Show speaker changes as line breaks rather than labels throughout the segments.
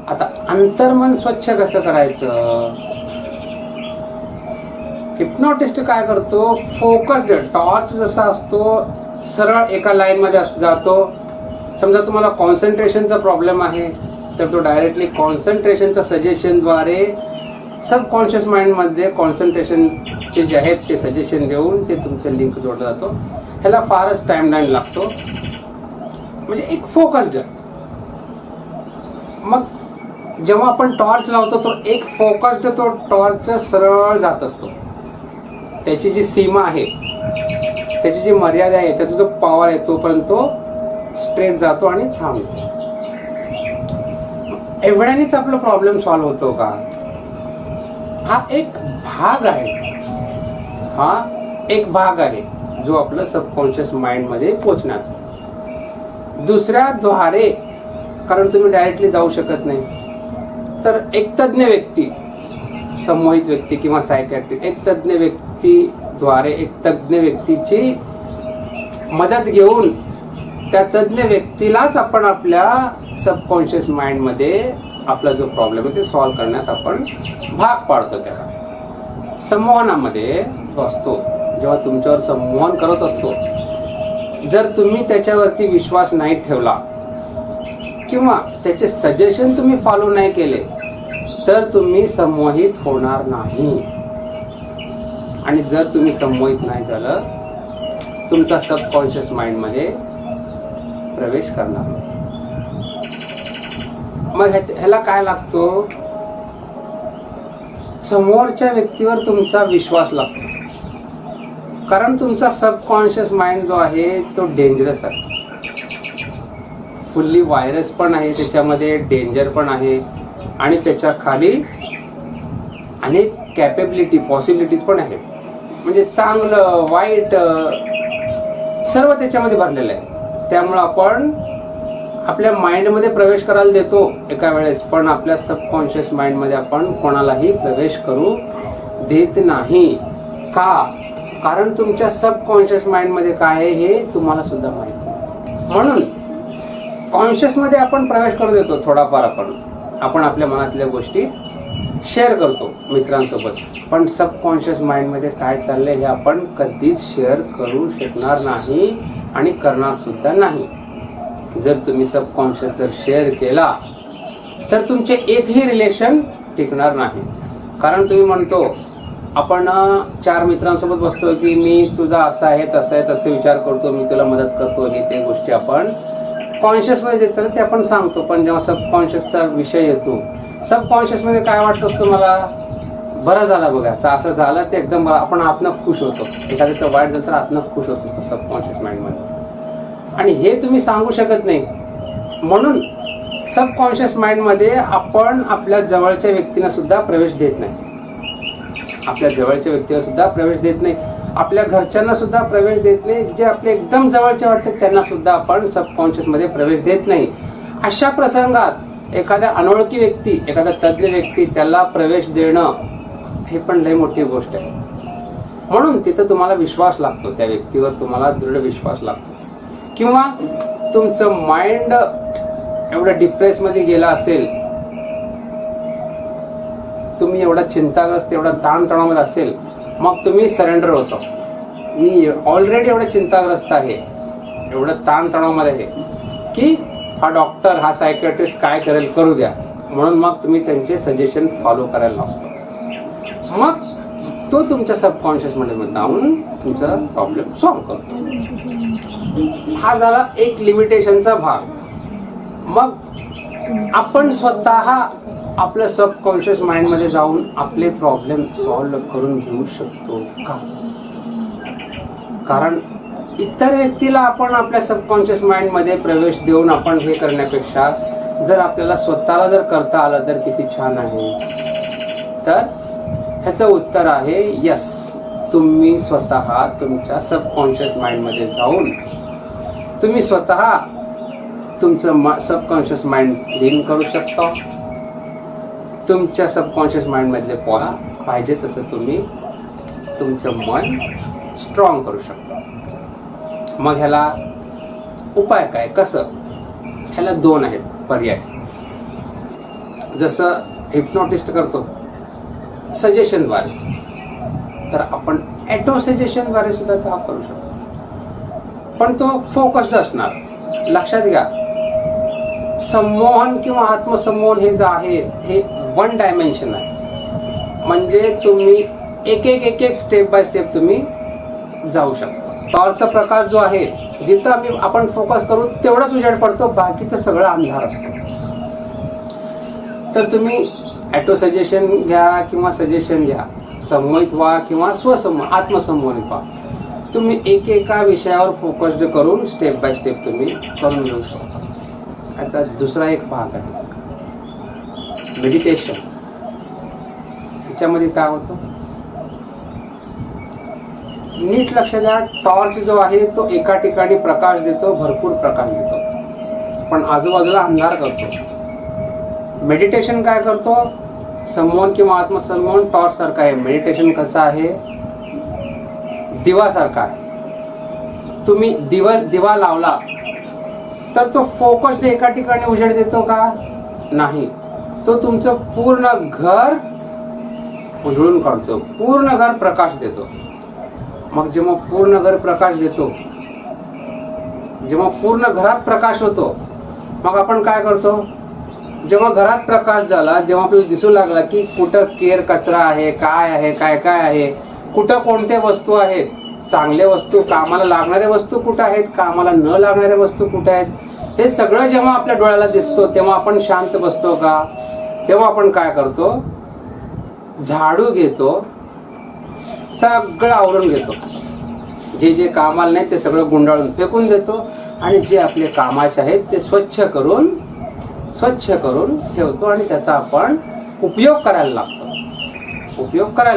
आता अंतर्मन स्वच्छ कसं करायचं? हिप्नोटिस्ट काय करतो, फोकस्ड टॉर्च जसा असतो सरळ एका लाईनमध्ये जातो. समजा तुम्हाला कॉन्सन्ट्रेशनचा प्रॉब्लेम आहे तर तो डायरेक्टली कॉन्सन्ट्रेशनच्या सजेशनद्वारे सबकॉन्शियस माइंडमध्ये कॉन्सन्ट्रेशनचे जे आहेत ते सजेशन देऊन ते तुमचं लिंक जोडला जातो. ह्याला फारच टाईमलाईन लागतो, म्हणजे एक फोकस्ड. मग जेव्हा आपण टॉर्च लावतो तो एक फोकस्ड तो टॉर्च सरळ जात असतो. त्याची जी सीमा आहे, त्याची जी मर्यादा आहे, त्याचा जो पॉवर आहे तोपर्यंत तो स्ट्रेट जातो आणि थांबतो. एवढ्यानेच आपला प्रॉब्लेम सॉल्व्ह होतो का? हा एक भाग आहे, हा एक भाग आहे जो आपलं सबकॉन्शियस माइंडमध्ये पोचण्याचा. दुसऱ्या द्वारे, कारण तुम्ही डायरेक्टली जाऊ शकत नाही, तर एक तज्ज्ञ व्यक्ती, संमोहित व्यक्ती किंवा सायकॅट्रिस्ट, एक तज्ज्ञ व्यक्तीद्वारे एक तज्ज्ञ व्यक्तीची मदत घेऊन त्या तज्ज्ञ व्यक्तीलाच आपण आपल्या सबकॉन्शियस माइंडमध्ये आपला जो प्रॉब्लेम आहे ते सॉल्व्ह करण्यास आपण भाग पाडतो. त्याला संमोहनामध्ये बसतो. जेव्हा तुमच्यावर संमोहन करत असतो, जर तुम्ही त्याच्यावरती विश्वास नाही ठेवला किंवा त्याचे सजेशन तुम्ही फॉलो नाही केले तर तुम्ही संमोहित होणार नाही. आणि जर तुम्ही संमोहित नाही झालं, तुमचा सबकॉन्शियस माइंडमध्ये प्रवेश करणार नाही. मग ह्याला काय लागतो? समोरच्या व्यक्तीवर तुमचा विश्वास लागतो. कारण तुमचा सबकॉन्शियस माइंड जो आहे तो डेंजरस आहे. फुल्ली व्हायरस पण आहे, त्याच्यामध्ये डेंजर पण आहे आणि त्याच्या खाली अनेक कॅपेबिलिटी, पॉसिबिलिटीज पण आहेत. म्हणजे चांगलं वाईट सर्व त्याच्यामध्ये भरलेलं आहे. त्यामुळं आपण आपल्या माइंडमध्ये प्रवेश करायला देतो एका वेळेस, पण आपल्या सबकॉन्शियस माइंडमध्ये आपण कोणालाही प्रवेश करू देत नाही. का? कारण तुमच्या सबकॉन्शियस माइंडमध्ये काय आहे हे तुम्हाला सुद्धा माहिती नाही. म्हणून कॉन्शियसमध्ये आपण प्रवेश करू देतो थोडाफार. आपण आपल्या मनातल्या गोष्टी शेअर करतो मित्रांसोबत, पण सबकॉन्शियस माइंडमध्ये काय चाललंय हे आपण कधीच शेअर करू शकणार नाही आणि करणार सुद्धा नाही. जर तुम्ही सबकॉन्शियस जर शेअर केला तर तुमचे एकही रिलेशन टिकणार नाही. कारण तुम्ही म्हणतो, आपण 4 मित्रांसोबत बसतो की मी तुझा असा आहे तसं आहे तसं विचार करतो, मी तुला मदत करतो, हे ते गोष्टी आपण कॉन्शियसमध्ये जे चालतं ते आपण सांगतो. पण जेव्हा सबकॉन्शियसचा विषय येतो, सबकॉन्शियसमध्ये काय वाटतं असतं, मला बरं झालं बघा, असं झालं ते एकदम आपण आतनं खुश होतो. एखाद्याचं वाईट झालं तर आतनं खुश होतो सबकॉन्शियस माइंडमध्ये, आणि हे तुम्ही सांगू शकत नाही. म्हणून सबकॉन्शियस माइंडमध्ये आपण आपल्या जवळच्या व्यक्तींना सुद्धा प्रवेश देत नाही. आपल्या जवळच्या व्यक्तीला सुद्धा प्रवेश देत नाही, आपल्या घरच्यांना सुद्धा प्रवेश देत नाही. जे आपले एकदम जवळचे वाटतात त्यांना सुद्धा आपण सबकॉन्शियसमध्ये प्रवेश देत नाही. अशा प्रसंगात एखाद्या अनोळखी व्यक्ती, एखादा तज्ज्ञ व्यक्ती, त्याला प्रवेश देणं हे पण लई मोठी गोष्ट आहे. म्हणून तिथं तुम्हाला विश्वास लागतो, त्या व्यक्तीवर तुम्हाला दृढ विश्वास लागतो. किंवा तुमचं माइंड एवढं डिप्रेसमध्ये गेला असेल, तुम्ही एवढा चिंताग्रस्त, एवढा ताणतणावामध्ये असेल, मग तुम्ही सरेंडर होतो. मी ऑलरेडी एवढं चिंताग्रस्त आहे, एवढं ताणतणावामध्ये आहे की हा डॉक्टर, हा सायकॅट्रिस्ट काय करेल करू द्या, म्हणून मग तुम्ही त्यांचे सजेशन फॉलो करायला लागतो. मग तो तुमच्या सबकॉन्शियसमध्ये जाऊन तुमचा प्रॉब्लेम सॉल्व्ह करतो. हा झाला एक लिमिटेशनचा भाग. मग आपण स्वतः आपल्या सबकॉन्शियस माइंडमध्ये जाऊन आपले प्रॉब्लेम सॉल्व्ह करून घेऊ शकतो का? कारण इतर व्यक्तीला आपण आपल्या सबकॉन्शियस माइंडमध्ये प्रवेश देऊन आपण हे करण्यापेक्षा जर आपल्याला स्वतःला जर करता आलं तर किती छान आहे. तर ह्याचं उत्तर आहे यस. तुम्ही स्वतः तुमच्या सबकॉन्शियस माइंडमध्ये जाऊन तुम्ही स्वतः तुमचं सबकॉन्शियस माइंड क्लीन करू शकता. तुमच्या सबकॉन्शियस माइंडमधले पाहिजे तसं तुम्ही तुमचं मन स्ट्रॉंग करू शकता. मग ह्याला उपाय काय, कसं? ह्याला 2 आहेत पर्याय. जसं हिप्नॉटिस्ट करतो सजेशनद्वारे, तर आपण ॲटो सजेशनद्वारे सुद्धा तो करू शकतो, पण तो फोकस्ड असणार. लक्षात घ्या, संमोहन किंवा आत्मसंमोहन हे जे आहे हे 1 डायमेन्शन आहे. म्हणजे तुम्ही एक स्टेप बाय स्टेप तुम्ही जाऊ शकता. टॉर्चचा प्रकाश जो आहे, जिथं आपण फोकस करू तेवढाच उजेड पडतो, बाकीचं सगळं अंधार असतो. तर तुम्ही ॲटो सजेशन घ्या किंवा सजेशन घ्या, संमोहित व्हा किंवा आत्मसंमोहित व्हा, तुम्ही एका विषयावर फोकस्ड करून स्टेप बाय स्टेप तुम्ही करून घेऊ शकता. याचा दुसरा एक भाग आहे मेडिटेशन. ह्याच्यामध्ये काय होतं, नीट लक्ष द्या. टॉर्च जो आहे तो एका ठिकाणी प्रकाश देतो, भरपूर प्रकाश देतो, पण आजूबाजूला अंधार करतो. मेडिटेशन काय करतो, संमोहन किंवा आत्मसंमोहन टॉर्च सारखा आहे. मेडिटेशन कसं आहे, दिवासारखा आहे. तुम्ही दिवा लावला तर तो फोकस्ड एका ठिकाणी उजेड देतो का, नाही. तो तुमचं पूर्ण घर उजळून काढतो, पूर्ण घर प्रकाश देतो. मग जेव्हा पूर्ण घर प्रकाश देतो, जेव्हा पूर्ण घरात प्रकाश होतो, मग आपण काय करतो, जेव्हा घरात प्रकाश झाला तेव्हा आपल्याला दिसू लागला की कुठं केर कचरा आहे, काय आहे, काय आहे, कुठं कोणते वस्तू आहेत, चांगले वस्तू, कामाला लागणाऱ्या वस्तू कुठं आहेत, कामाला न लागणाऱ्या वस्तू कुठं आहेत, हे सगळं जेव्हा आपल्या डोळ्याला दिसतो तेव्हा आपण शांत बसतो का, तेव्हा आपण काय करतो, झाडू घेतो, सगळं आवरून घेतो, जे कामाला नाही ते सगळं गुंडाळून फेकून देतो, आणि जे आपले कामाचे आहेत ते स्वच्छ करून ठेवतो, आणि त्याचा आपण उपयोग करायला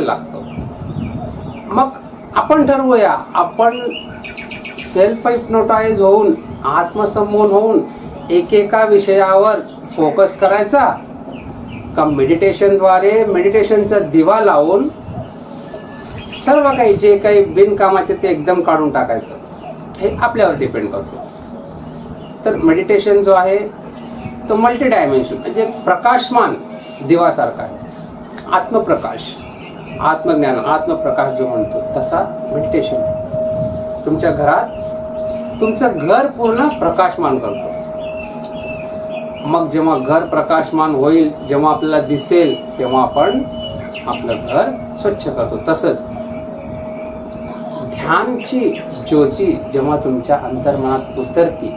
लागतो. मग आपण ठरवूया, आपण सेल्फ हिप्नोटाइज होऊन, आत्मसंमोहन होऊन एका विषयावर फोकस करायचा का मेडिटेशनद्वारे, मेडिटेशनचा दिवा लावून सर्व काही जे काही बिनकामाचे ते एकदम काढून टाकायचं, हे आपल्यावर डिपेंड करतो. तर मेडिटेशन जो आहे तो मल्टी डायमेन्शन, म्हणजे प्रकाशमान दिवासारखा आहे. आत्मप्रकाश, आत्मज्ञान, आत्मप्रकाश जो म्हणतो तसा मेडिटेशन. तुमच्या घरात तुमचं घर पूर्ण प्रकाशमान करतो. मग जेव्हा घर प्रकाशमान होईल, जेव्हा आपल्याला दिसेल, तेव्हा आपण आपलं घर स्वच्छ करतो. तसंच ध्यानची ज्योती जेव्हा तुमच्या अंतर्मनात उतरती,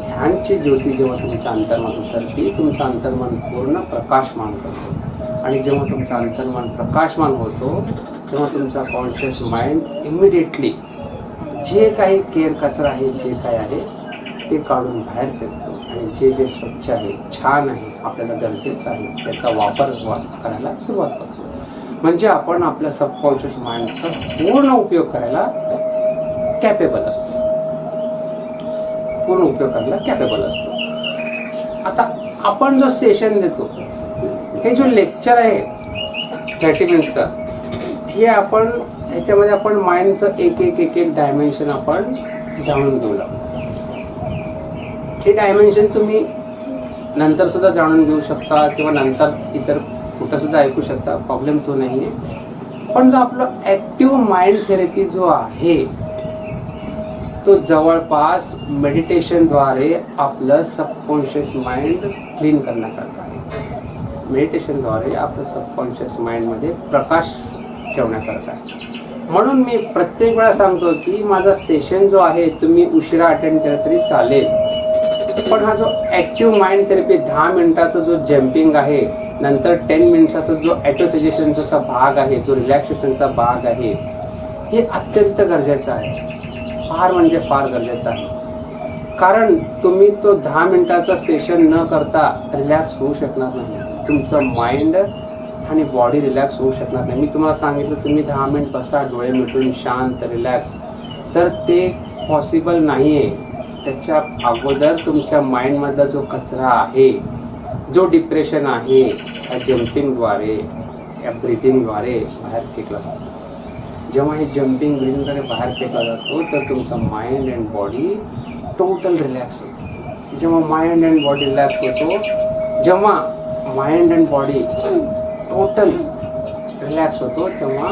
ध्यानची ज्योती जेव्हा तुमच्या अंतर्मनात उतरती, तुमचं अंतर्मन पूर्ण प्रकाशमान करतो. आणि जेव्हा तुमचं अंतर्मन प्रकाशमान होतो, तेव्हा तुमचा कॉन्शियस माइंड इमिडिएटली जे काही केर कचरा आहे, जे काय आहे ते काढून बाहेर फेकतो, आणि जे स्वच्छ आहे, छान आहे, आपल्याला गरजेचं आहे, त्याचा वापर करायला सुरुवात करतो. म्हणजे आपण आपल्या सबकॉन्शियस माइंडचा पूर्ण उपयोग करायला कॅपेबल असतो, आता आपण जो सेशन देतो, हे जो लेक्चर आहे 30 मिनिटचा, हे आपण ह्याच्यामध्ये आपण माइंडचं एक डायमेन्शन आपण जाणून घेऊ लागतो. हे डायमेन्शन तुम्ही नंतर सुद्धा जाणून घेऊ शकता किंवा नंतर इतर कुठं सुद्धा ऐकू शकता, प्रॉब्लेम तो नाही आहे. पण जो आपलं ॲक्टिव्ह माइंड थेरपी जो आहे तो जवळपास मेडिटेशनद्वारे आपलं सबकॉन्शियस माइंड क्लीन करण्यासारखं आहे. मेडिटेशनद्वारे आपलं सबकॉन्शियस माइंडमध्ये प्रकाश ठेवण्यासारखं आहे. म्हणून मी प्रत्येक वेळा सांगतो की माझा सेशन जो आहे तुम्ही उशिरा अटेंड केला तरी चालेल, पण हा जो ॲक्टिव्ह माइंड थेरपी 10 मिनिटाचा जो जम्पिंग आहे, नंतर 10 मिनिटाचा जो ॲटो सजेशनचा भाग आहे, जो रिलॅक्सेशनचा भाग आहे, हे अत्यंत गरजेचं आहे, फार म्हणजे फार गरजेचं आहे. कारण तुम्ही तो 10 मिनिटाचा सेशन न करता रिलॅक्स होऊ शकणार नाही. तुमचं माइंड आणि बॉडी रिलॅक्स होऊ शकणार नाही. मी तुम्हाला सांगितलं तुम्ही 10 मिनिट बसा, डोळे मिटून शांत रिलॅक्स, तर ते पॉसिबल नाही आहे. त्याच्या अगोदर तुमच्या माइंडमधला जो कचरा आहे, जो डिप्रेशन आहे, या जम्पिंगद्वारे, या ब्रिथिंगद्वारे बाहेर फेकला जातो. जेव्हा हे जम्पिंग ब्रिथिंगद्वारे बाहेर फेकला जातो तर तुमचा mind and body total relax होतो. जेव्हा माइंड अँड बॉडी रिलॅक्स होतो, जेव्हा mind and body total relax होतो, तेव्हा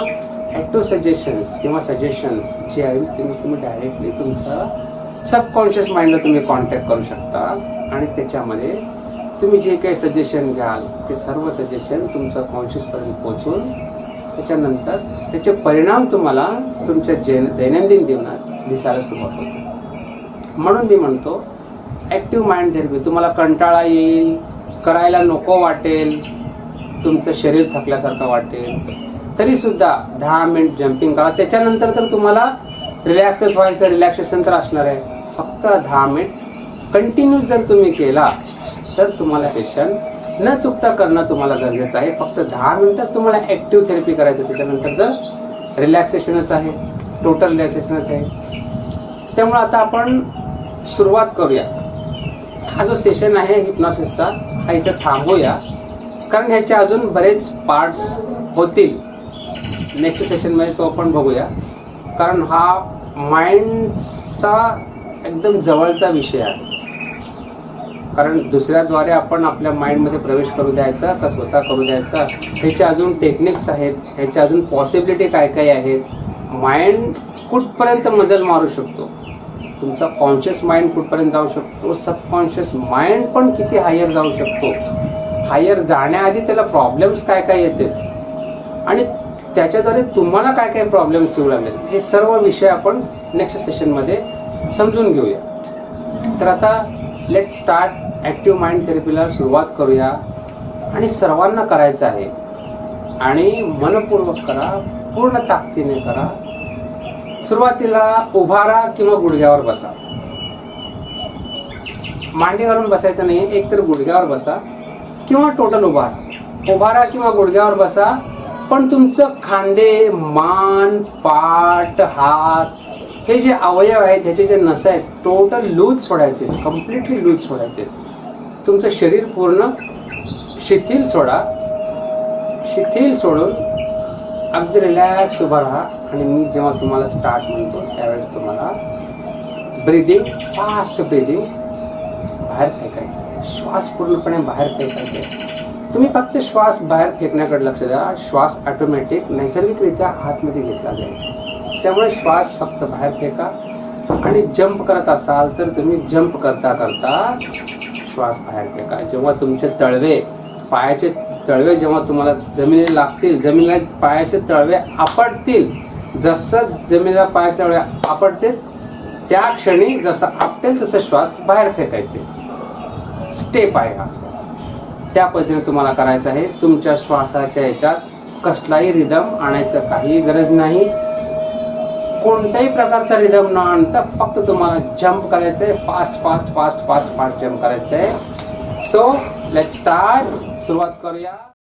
ॲक्टिव्ह सजेशन्स किंवा सजेशन्स जे आहेत तुम्ही डायरेक्टली तुमचा सबकॉन्शियस माइंडला तुम्ही कॉन्टॅक्ट करू शकता आणि त्याच्यामध्ये तुम्ही जे काही सजेशन घ्याल ते सर्व सजेशन तुमचं कॉन्शियसपर्यंत पोहोचून त्याच्यानंतर त्याचे परिणाम तुम्हाला तुमच्या दैनंदिन जीवनात दिसायला सुरुवात होते. म्हणून मी म्हणतो ॲक्टिव्ह माइंड थेरपी. तुम्हाला कंटाळा येईल, करायला नको वाटेल, तुमचं शरीर थकल्यासारखं वाटेल, तरीसुद्धा 10 मिनिट जम्पिंग करा. त्याच्यानंतर तर तुम्हाला रिलॅक्सच व्हायचं, रिलॅक्सेशन तर असणार आहे. फक्त 10 मिनिट कंटिन्यू जर तुम्ही केला तर तुम्हाला सेशन न चुकता करणं तुम्हाला गरजेचं आहे. फक्त 10 मिनिटच तुम्हाला ॲक्टिव्ह थेरपी करायचं, त्याच्यानंतर तर रिलॅक्सेशनच आहे, टोटल रिलॅक्सेशनच आहे. त्यामुळे आता आपण सुरुवात करूया. हा जो सेशन आहे हिप्नॉसिसचा हा इथं थांबूया, कारण ह्याचे अजून बरेच पार्ट्स होतील. नेक्स्ट सेशनमध्ये तो आपण बघूया, कारण हा माइंडचा एकदम जवळचा विषय आहे. कारण दुसऱ्याद्वारे आपण आपल्या माइंडमध्ये प्रवेश करू द्यायचा का स्वतः करू द्यायचा, ह्याचे अजून टेक्निक्स आहेत, ह्याचे अजून पॉसिबिलिटी काय काय आहेत. माइंड कुठपर्यंत मजल मारू शकतो, तुमचा कॉन्शियस माइंड कुठपर्यंत जाऊ शकतो, सबकॉन्शियस माइंड पण किती हायर जाऊ शकतो, हायर जाण्याआधी त्याला प्रॉब्लेम्स काय काय येतील आणि त्याच्याद्वारे तुम्हाला काय काय प्रॉब्लेम्स येऊ लागले, हे सर्व विषय आपण नेक्स्ट सेशनमध्ये समजून घेऊया. तर आता लेट स्टार्ट. ॲक्टिव्ह माइंड थेरपीला सुरुवात करूया आणि सर्वांना करायचं आहे आणि मनपूर्वक करा, पूर्ण ताकदीने करा. सुरुवातीला उभा राहा किंवा गुडघ्यावर बसा. मांडीवरून बसायचं नाही, एकतर गुडघ्यावर बसा किंवा टोटल उभा राहा. उभा राहा किंवा गुडघ्यावर बसा, पण तुमचं खांदे, मान, पाठ, हात हे जे अवयव आहेत, ह्याचे जे नस आहेत, टोटल लूज सोडायचे, कम्प्लिटली लूज सोडायचे. तुमचं शरीर पूर्ण शिथिल सोडा. शिथिल सोडून अगदी रिलॅक्स उभा राहा आणि मी जेव्हा तुम्हाला स्टार्ट म्हणतो त्यावेळेस तुम्हाला ब्रीदिंग, फास्ट ब्रीदिंग बाहेर फेकायचं आहे. श्वास पूर्णपणे बाहेर फेकायचा आहे. तुम्ही फक्त श्वास बाहेर फेकण्याकडे लक्ष द्या. श्वास ऑटोमॅटिक नैसर्गिकरित्या आतमध्ये घेतला जाईल. त्यामुळे श्वास फक्त बाहेर फेका आणि जंप करत असाल तर तुम्ही जंप करता करता श्वास बाहेर फेका. जेव्हा तुमचे तळवे, पायाचे तळवे जेव्हा तुम्हाला जमिनीला लागतील, जमिनीला पायाचे तळवे आपटतील, जसं जमिनीला पायाचे तळवे आपटतील त्या क्षणी जसं आपटेल तसं श्वास बाहेर फेकायचे. स्टेप आहे हा. त्या पद्धतीने तुम्हाला करायचं आहे. तुमच्या श्वासाच्या याच्यात कसलाही रिदम आणायचं काही गरज नाही. कोणत्याही प्रकारचा रिदम न आणता फक्त तुम्हाला जंप करायचं आहे. Fast fast fast fast fast jump करायचं आहे. So let's start. सुरुवात करूया.